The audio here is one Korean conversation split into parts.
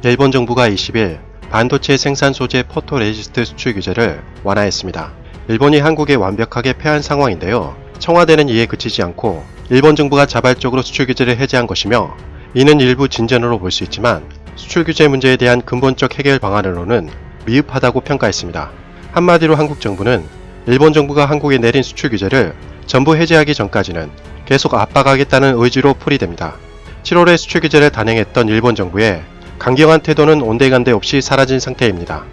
일본 정부가 20일 반도체 생산 소재 포토레지스트 수출 규제를 완화했습니다. 일본이 한국에 완벽하게 패한 상황인데요. 청와대는 이에 그치지 않고 일본 정부가 자발적으로 수출 규제를 해제한 것이며, 이는 일부 진전으로 볼 수 있지만 수출 규제 문제에 대한 근본적 해결 방안으로는 미흡하다고 평가했습니다. 한마디로 한국 정부는 일본 정부가 한국에 내린 수출 규제를 전부 해제하기 전까지는 계속 압박하겠다는 의지로 풀이됩니다. 7월에 수출 규제를 단행했던 일본 정부의 강경한 태도는 온데간데 없이 사라진 상태입니다.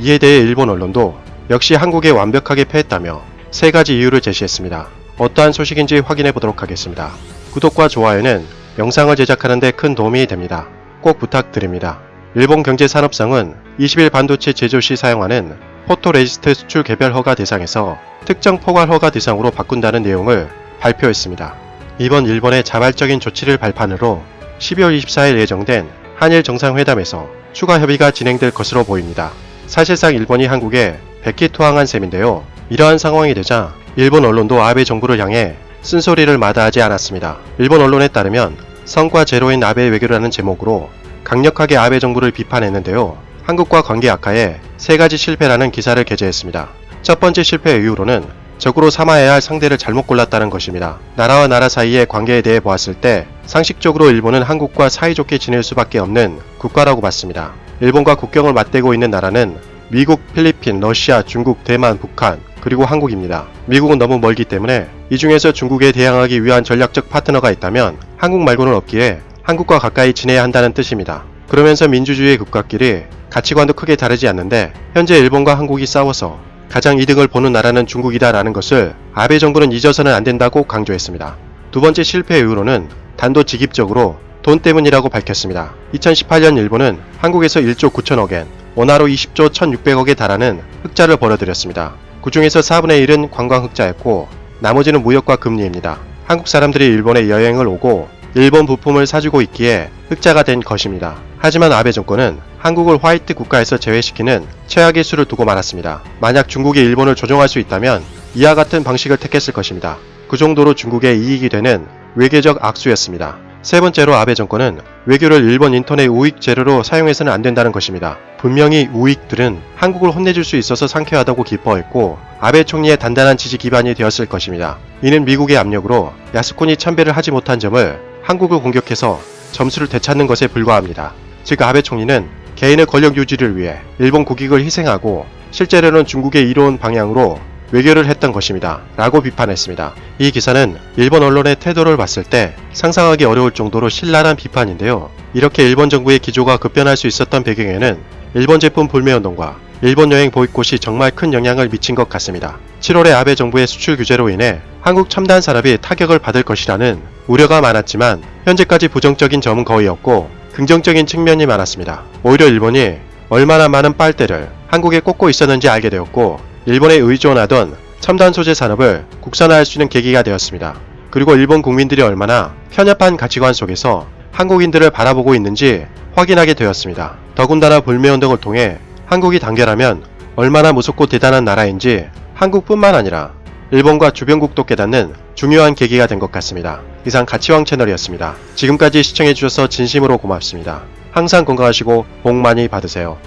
이에 대해 일본 언론도 역시 한국에 완벽하게 패했다며 3가지 이유를 제시했습니다. 어떠한 소식인지 확인해 보도록 하겠습니다. 구독과 좋아요는 영상을 제작하는 데 큰 도움이 됩니다. 꼭 부탁드립니다. 일본 경제산업성은 20일 반도체 제조 시 사용하는 포토레지스트 수출 개별 허가 대상에서 특정 포괄 허가 대상으로 바꾼다는 내용을 발표했습니다. 이번 일본의 자발적인 조치를 발판으로 12월 24일 예정된 한일 정상회담에서 추가 협의가 진행될 것으로 보입니다. 사실상 일본이 한국에 백기토항한 셈인데요. 이러한 상황이 되자 일본 언론도 아베 정부를 향해 쓴소리를 마다하지 않았습니다. 일본 언론에 따르면 성과 제로인 아베 외교라는 제목으로 강력하게 아베 정부를 비판했는데요. 한국과 관계 악화에 3가지 실패라는 기사를 게재했습니다. 첫 번째 실패 이유로는 적으로 삼아야 할 상대를 잘못 골랐다는 것입니다. 나라와 나라 사이의 관계에 대해 보았을 때 상식적으로 일본은 한국과 사이좋게 지낼 수밖에 없는 국가라고 봤습니다. 일본과 국경을 맞대고 있는 나라는 미국, 필리핀, 러시아, 중국, 대만, 북한, 그리고 한국입니다. 미국은 너무 멀기 때문에 이 중에서 중국에 대항하기 위한 전략적 파트너가 있다면 한국 말고는 없기에 한국과 가까이 지내야 한다는 뜻입니다. 그러면서 민주주의 국가끼리 가치관도 크게 다르지 않는데 현재 일본과 한국이 싸워서 가장 이득을 보는 나라는 중국이다라는 것을 아베 정부는 잊어서는 안 된다고 강조했습니다. 두 번째 실패 이유로는 단도직입적으로 돈 때문이라고 밝혔습니다. 2018년 일본은 한국에서 1조 9천억엔, 원화로 20조 1600억에 달하는 흑자를 벌어들였습니다. 그 중에서 4분의 1은 관광 흑자였고 나머지는 무역과 금리입니다. 한국 사람들이 일본에 여행을 오고 일본 부품을 사주고 있기에 흑자가 된 것입니다. 하지만 아베 정권은 한국을 화이트 국가에서 제외시키는 최악의 수를 두고 말았습니다. 만약 중국이 일본을 조종할 수 있다면 이와 같은 방식을 택했을 것입니다. 그 정도로 중국에 이익이 되는 외교적 악수였습니다. 세 번째로 아베 정권은 외교를 일본 인터넷 우익 재료로 사용해서는 안 된다는 것입니다. 분명히 우익들은 한국을 혼내줄 수 있어서 상쾌하다고 기뻐했고 아베 총리의 단단한 지지 기반이 되었을 것입니다. 이는 미국의 압력으로 야스쿠니 참배를 하지 못한 점을 한국을 공격해서 점수를 되찾는 것에 불과합니다. 즉 아베 총리는 개인의 권력 유지를 위해 일본 국익을 희생하고 실제로는 중국에 이로운 방향으로 외교를 했던 것입니다. 라고 비판했습니다. 이 기사는 일본 언론의 태도를 봤을 때 상상하기 어려울 정도로 신랄한 비판인데요. 이렇게 일본 정부의 기조가 급변할 수 있었던 배경에는 일본 제품 불매운동과 일본 여행 보이콧이 정말 큰 영향을 미친 것 같습니다. 7월에 아베 정부의 수출 규제로 인해 한국 첨단 산업이 타격을 받을 것이라는 우려가 많았지만 현재까지 부정적인 점은 거의 없고 긍정적인 측면이 많았습니다. 오히려 일본이 얼마나 많은 빨대를 한국에 꽂고 있었는지 알게 되었고 일본에 의존하던 첨단 소재 산업을 국산화할 수 있는 계기가 되었습니다. 그리고 일본 국민들이 얼마나 편협한 가치관 속에서 한국인들을 바라보고 있는지 확인하게 되었습니다. 더군다나 불매운동을 통해 한국이 단결하면 얼마나 무섭고 대단한 나라인지 한국뿐만 아니라 일본과 주변국도 깨닫는 중요한 계기가 된 것 같습니다. 이상 가치왕 채널이었습니다. 지금까지 시청해주셔서 진심으로 고맙습니다. 항상 건강하시고 복 많이 받으세요.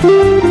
you